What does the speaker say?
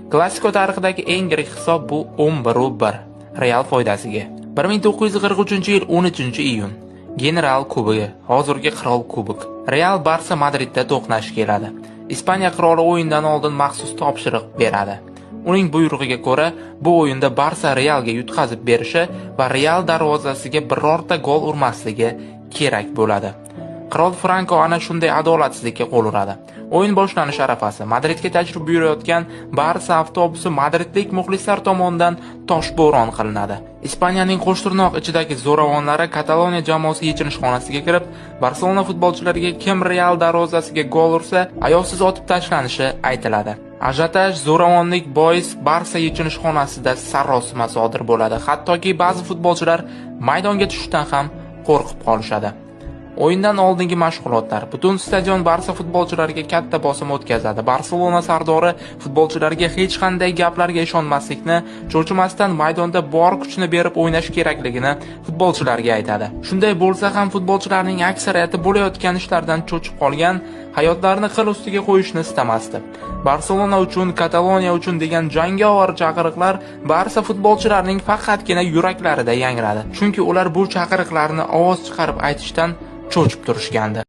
Klasiko tarixidagi eng yirik hisob bu 11-1 Real foydasiga. 1943-yil 13-iyun. General Kubogi, hozirgi Qirol Kubok. Real Barsa Madridda to'qnash keladi. Ispaniya qiroli o'yindan oldin maxsus topshiriq beradi. Uning buyrug'iga ko'ra, bu o'yinda Barsa Realga yutqazib berishi va Real darvozasiga birorta gol urmasligi kerak bo'ladi. Qirol Franko ana shunday adolatsizlikka qo'l uradi. O'yin boshlanish arafasi Madridga tashrif buyurayotgan Barsa avtobusi madridlik muxlislar tomonidan toshbo'ron qilinadi. Ispaniyaning qo'shtirnoq ichidagi zo'ravonlari Kataloniya jamoasi yechinish xonasiga kirib, Barselona futbolchilariga kim Real darvozasiga gol ursa, ayovsiz otib tashlanishi aytiladi. Ajotaj zo'ravonlik bois Barsa yechinish xonasida sarosima sodir bo'ladi. Hattoki ba'zi futbolchilar maydonga tushishdan ham qo'rqib qolishadi. O'yindan oldingi mashg'ulotlar butun stadion Barsa futbolchilariga katta bosim o'tkazadi. Barselona sardori futbolchilarga hech qanday gaplarga ishonmaslikni, cho'chimasdan maydonda bor kuchni berib o'ynash kerakligini futbolchilarga aytadi. Shunday bo'lsa ham futbolchilarning aksariyati bo'layotgan ishlardan cho'chib qolgan, hayotlarini qil ustiga qo'yishni istamasdi. Barselona uchun, Kataloniya uchun degan jangovar chaqiriqlar Barsa futbolchilarining faqatgina yuraklarida yangradi. Chunki ular bu chaqiriqlarni ovoz chiqarib aytishdan cho'chib turishgandi.